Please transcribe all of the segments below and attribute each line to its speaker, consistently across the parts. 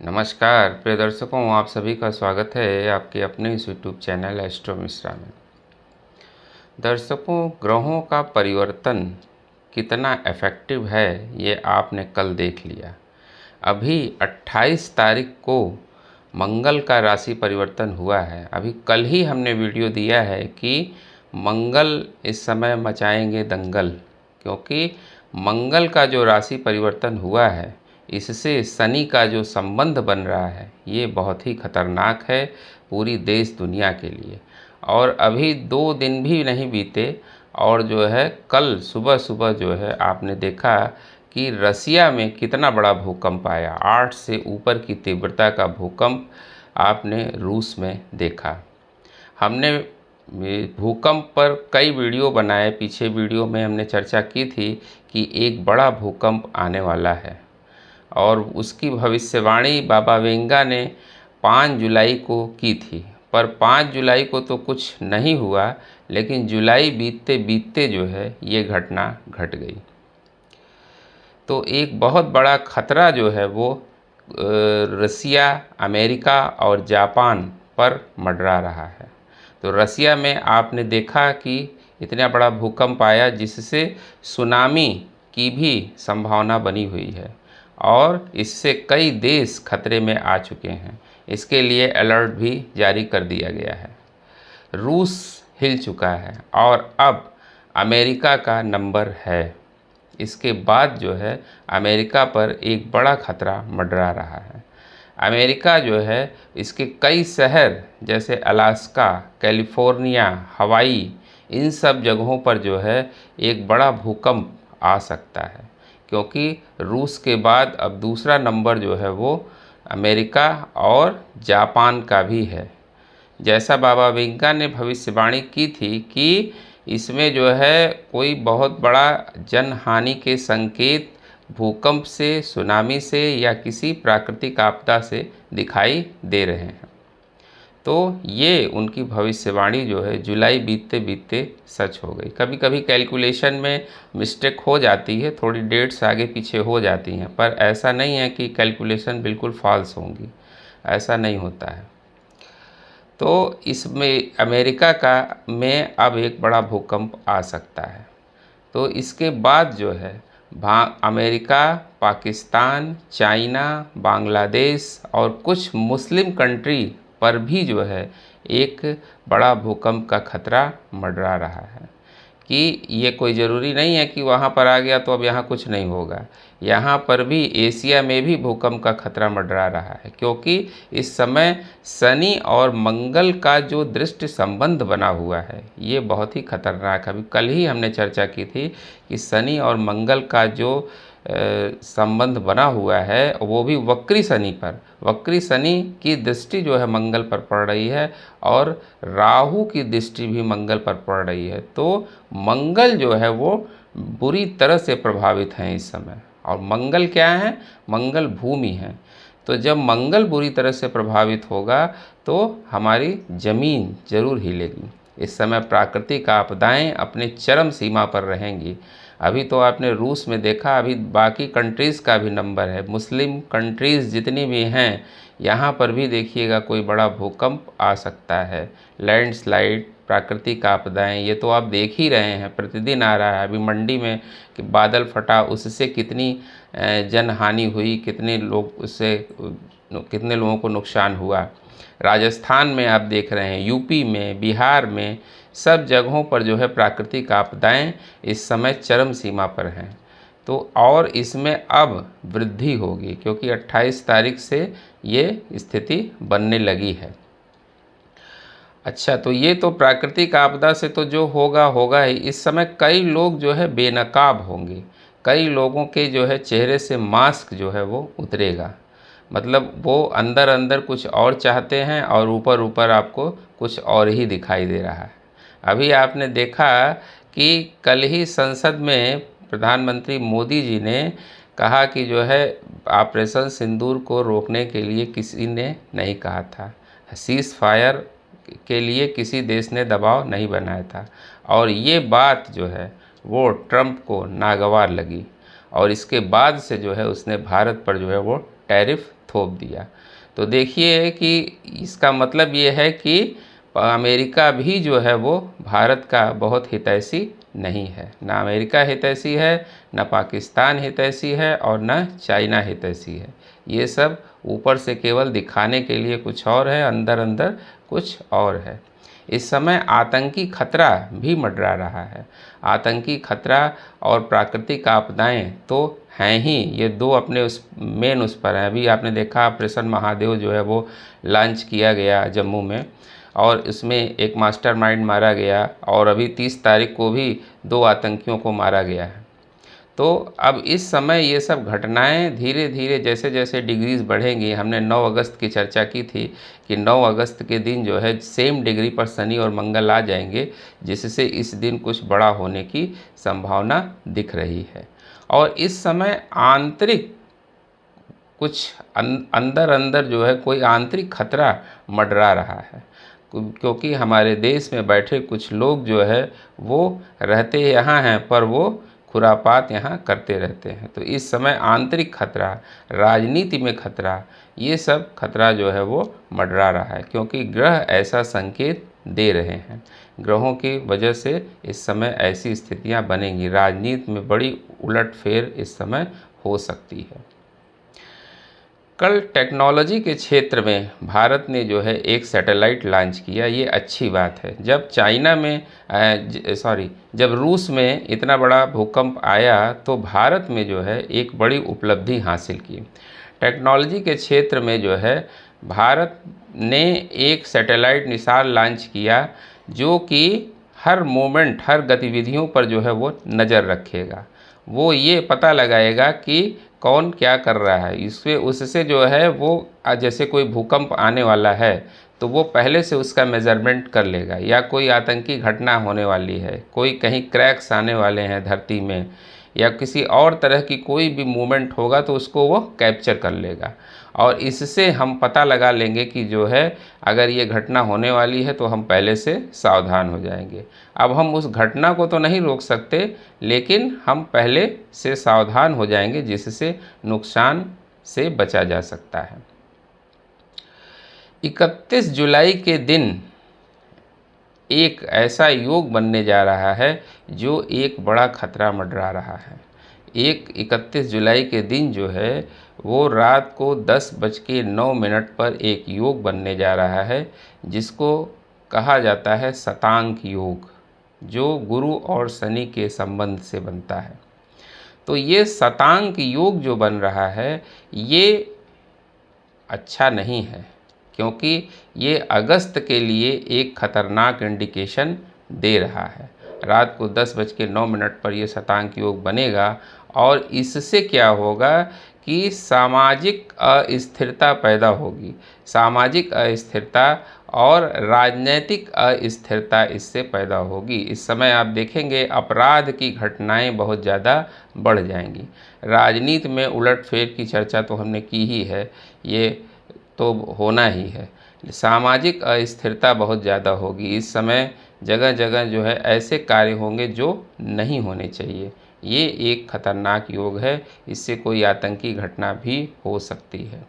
Speaker 1: नमस्कार प्रिय दर्शकों, आप सभी का स्वागत है आपके अपने इस यूट्यूब चैनल एस्ट्रो मिश्रा में। दर्शकों, ग्रहों का परिवर्तन कितना इफ़ेक्टिव है ये आपने कल देख लिया। अभी 28 तारीख को मंगल का राशि परिवर्तन हुआ है। अभी कल ही हमने वीडियो दिया है कि मंगल इस समय मचाएंगे दंगल, क्योंकि मंगल का जो राशि परिवर्तन हुआ है इससे शनि का जो संबंध बन रहा है ये बहुत ही खतरनाक है पूरी देश दुनिया के लिए। और अभी 2 दिन भी नहीं बीते और जो है कल सुबह सुबह जो है आपने देखा कि रसिया में कितना बड़ा भूकंप आया। 8 से ऊपर की तीव्रता का भूकंप आपने रूस में देखा। हमने भूकंप पर कई वीडियो बनाए, पीछे वीडियो में हमने चर्चा की थी कि एक बड़ा भूकंप आने वाला है और उसकी भविष्यवाणी बाबा वेंगा ने 5 जुलाई को की थी। पर 5 जुलाई को तो कुछ नहीं हुआ, लेकिन जुलाई बीतते बीतते जो है ये घटना घट गई। तो एक बहुत बड़ा खतरा जो है वो रसिया, अमेरिका और जापान पर मंडरा रहा है। तो रसिया में आपने देखा कि इतना बड़ा भूकंप आया जिससे सुनामी की भी संभावना बनी हुई है और इससे कई देश खतरे में आ चुके हैं। इसके लिए अलर्ट भी जारी कर दिया गया है। रूस हिल चुका है और अब अमेरिका का नंबर है। इसके बाद जो है अमेरिका पर एक बड़ा खतरा मंडरा रहा है। अमेरिका जो है इसके कई शहर जैसे अलास्का, कैलिफोर्निया, हवाई, इन सब जगहों पर जो है एक बड़ा भूकंप आ सकता है, क्योंकि रूस के बाद अब दूसरा नंबर जो है वो अमेरिका और जापान का भी है। जैसा बाबा वेंगा ने भविष्यवाणी की थी कि इसमें जो है कोई बहुत बड़ा जनहानि के संकेत भूकंप से, सुनामी से या किसी प्राकृतिक आपदा से दिखाई दे रहे हैं। तो ये उनकी भविष्यवाणी जो है जुलाई बीतते बीतते सच हो गई। कभी कभी कैलकुलेशन में मिस्टेक हो जाती है, थोड़ी डेट्स आगे पीछे हो जाती हैं, पर ऐसा नहीं है कि कैलकुलेशन बिल्कुल फॉल्स होंगी, ऐसा नहीं होता है। तो इसमें अमेरिका का में अब एक बड़ा भूकंप आ सकता है। तो इसके बाद जो है अमेरिका, पाकिस्तान, चाइना, बांग्लादेश और कुछ मुस्लिम कंट्री पर भी जो है एक बड़ा भूकंप का खतरा मंडरा रहा है। कि ये कोई ज़रूरी नहीं है कि वहाँ पर आ गया तो अब यहाँ कुछ नहीं होगा। यहाँ पर भी एशिया में भी भूकंप का खतरा मंडरा रहा है, क्योंकि इस समय शनि और मंगल का जो दृष्टि संबंध बना हुआ है ये बहुत ही खतरनाक है। अभी कल ही हमने चर्चा की थी कि शनि और मंगल का जो संबंध बना हुआ है वो भी वक्री शनि पर, वक्री शनि की दृष्टि जो है मंगल पर पड़ रही है और राहु की दृष्टि भी मंगल पर पड़ रही है। तो मंगल जो है वो बुरी तरह से प्रभावित हैं इस समय। और मंगल क्या है? मंगल भूमि है। तो जब मंगल बुरी तरह से प्रभावित होगा तो हमारी ज़मीन ज़रूर हिलेगी। इस समय प्राकृतिक आपदाएं अपने चरम सीमा पर रहेंगी। अभी तो आपने रूस में देखा, अभी बाकी कंट्रीज़ का भी नंबर है। मुस्लिम कंट्रीज़ जितनी भी हैं यहाँ पर भी देखिएगा कोई बड़ा भूकंप आ सकता है। लैंडस्लाइड, प्राकृतिक आपदाएं, ये तो आप देख ही रहे हैं, प्रतिदिन आ रहा है। अभी मंडी में कि बादल फटा, उससे कितनी जनहानि हुई, कितने लोग उससे कितने लोगों को नुकसान हुआ। राजस्थान में आप देख रहे हैं, यूपी में, बिहार में, सब जगहों पर जो है प्राकृतिक आपदाएं इस समय चरम सीमा पर हैं। तो और इसमें अब वृद्धि होगी, क्योंकि 28 तारीख से ये स्थिति बनने लगी है। अच्छा, तो ये तो प्राकृतिक आपदा से तो जो होगा होगा ही। इस समय कई लोग जो है बेनकाब होंगे, कई लोगों के जो है चेहरे से मास्क जो है वो उतरेगा। मतलब वो अंदर अंदर कुछ और चाहते हैं और ऊपर ऊपर आपको कुछ और ही दिखाई दे रहा है। अभी आपने देखा कि कल ही संसद में प्रधानमंत्री मोदी जी ने कहा कि जो है ऑपरेशन सिंदूर को रोकने के लिए किसी ने नहीं कहा था, सीज़ फायर के लिए किसी देश ने दबाव नहीं बनाया था। और ये बात जो है वो ट्रंप को नागवार लगी और इसके बाद से जो है उसने भारत पर जो है वो टैरिफ थोप दिया। तो देखिए कि इसका मतलब ये है कि अमेरिका भी जो है वो भारत का बहुत हितैषी नहीं है। ना अमेरिका हितैषी है, ना पाकिस्तान हितैषी है और ना चाइना हितैषी है। ये सब ऊपर से केवल दिखाने के लिए कुछ और है, अंदर अंदर कुछ और है। इस समय आतंकी खतरा भी मंडरा रहा है। आतंकी खतरा और प्राकृतिक आपदाएं तो हैं ही, ये दो अपने उस मेन उस पर हैं। अभी आपने देखा ऑपरेशन महादेव जो है वो लॉन्च किया गया जम्मू में, और इसमें एक मास्टरमाइंड मारा गया, और अभी 30 तारीख को भी 2 आतंकियों को मारा गया है। तो अब इस समय ये सब घटनाएं धीरे धीरे जैसे जैसे डिग्रीज बढ़ेंगी, हमने 9 अगस्त की चर्चा की थी कि 9 अगस्त के दिन जो है सेम डिग्री पर शनि और मंगल आ जाएंगे, जिससे इस दिन कुछ बड़ा होने की संभावना दिख रही है। और इस समय आंतरिक कुछ अंदर अंदर जो है कोई आंतरिक खतरा मंडरा रहा है, क्योंकि हमारे देश में बैठे कुछ लोग जो है वो रहते यहाँ हैं पर वो खुरापात यहाँ करते रहते हैं। तो इस समय आंतरिक खतरा, राजनीति में खतरा, ये सब खतरा जो है वो मंडरा रहा है, क्योंकि ग्रह ऐसा संकेत दे रहे हैं। ग्रहों की वजह से इस समय ऐसी स्थितियाँ बनेंगी, राजनीति में बड़ी उलटफेर इस समय हो सकती है। कल टेक्नोलॉजी के क्षेत्र में भारत ने जो है एक सैटेलाइट लॉन्च किया, ये अच्छी बात है। जब चाइना में जब रूस में इतना बड़ा भूकंप आया तो भारत में जो है एक बड़ी उपलब्धि हासिल की। टेक्नोलॉजी के क्षेत्र में जो है भारत ने एक सैटेलाइट निसार लॉन्च किया, जो कि हर मोमेंट, हर गतिविधियों पर जो है वो नज़र रखेगा। वो ये पता लगाएगा कि कौन क्या कर रहा है। इससे उससे जो है वो जैसे कोई भूकंप आने वाला है तो वो पहले से उसका मेज़रमेंट कर लेगा, या कोई आतंकी घटना होने वाली है, कोई कहीं क्रैक्स आने वाले हैं धरती में, या किसी और तरह की कोई भी मूवमेंट होगा तो उसको वो कैप्चर कर लेगा। और इससे हम पता लगा लेंगे कि जो है अगर ये घटना होने वाली है तो हम पहले से सावधान हो जाएंगे। अब हम उस घटना को तो नहीं रोक सकते, लेकिन हम पहले से सावधान हो जाएंगे, जिससे नुकसान से बचा जा सकता है। 31 जुलाई के दिन एक ऐसा योग बनने जा रहा है जो एक बड़ा खतरा मंडरा रहा है। 31 जुलाई के दिन जो है वो रात को 10:09 पर एक योग बनने जा रहा है, जिसको कहा जाता है शतांक योग, जो गुरु और शनि के संबंध से बनता है। तो ये शतांक योग जो बन रहा है ये अच्छा नहीं है, क्योंकि ये अगस्त के लिए एक खतरनाक इंडिकेशन दे रहा है। रात को 10:09 पर यह शतांक योग बनेगा, और इससे क्या होगा कि सामाजिक अस्थिरता पैदा होगी। सामाजिक अस्थिरता और राजनीतिक अस्थिरता इससे पैदा होगी। इस समय आप देखेंगे अपराध की घटनाएं बहुत ज़्यादा बढ़ जाएंगी। राजनीति में उलटफेर की चर्चा तो हमने की ही है, ये तो होना ही है। सामाजिक अस्थिरता बहुत ज़्यादा होगी। इस समय जगह जगह जो है ऐसे कार्य होंगे जो नहीं होने चाहिए। ये एक खतरनाक योग है, इससे कोई आतंकी घटना भी हो सकती है।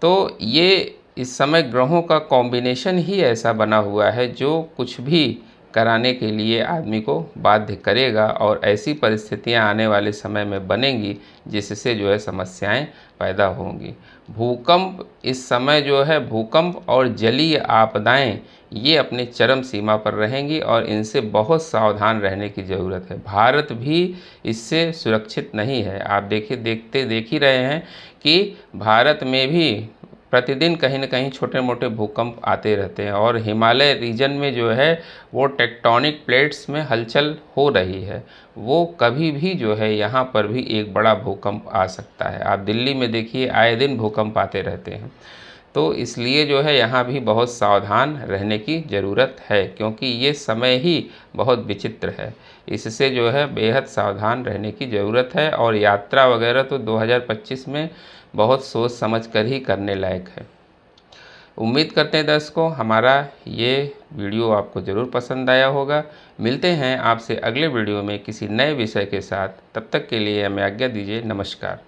Speaker 1: तो ये इस समय ग्रहों का कॉम्बिनेशन ही ऐसा बना हुआ है जो कुछ भी कराने के लिए आदमी को बाध्य करेगा, और ऐसी परिस्थितियां आने वाले समय में बनेंगी जिससे जो है समस्याएं पैदा होंगी। भूकंप इस समय जो है, भूकंप और जलीय आपदाएं ये अपने चरम सीमा पर रहेंगी, और इनसे बहुत सावधान रहने की ज़रूरत है। भारत भी इससे सुरक्षित नहीं है। आप देख ही रहे हैं कि भारत में भी प्रतिदिन कहीं न कहीं छोटे मोटे भूकंप आते रहते हैं, और हिमालय रीजन में जो है वो टेक्टोनिक प्लेट्स में हलचल हो रही है। वो कभी भी जो है यहाँ पर भी एक बड़ा भूकंप आ सकता है। आप दिल्ली में देखिए आए दिन भूकंप आते रहते हैं। तो इसलिए जो है यहाँ भी बहुत सावधान रहने की ज़रूरत है, क्योंकि ये समय ही बहुत विचित्र है। इससे जो है बेहद सावधान रहने की ज़रूरत है, और यात्रा वगैरह तो 2025 में बहुत सोच समझ कर ही करने लायक है। उम्मीद करते हैं दर्शकों हमारा ये वीडियो आपको ज़रूर पसंद आया होगा। मिलते हैं आपसे अगले वीडियो में किसी नए विषय के साथ। तब तक के लिए हमें आज्ञा दीजिए। नमस्कार।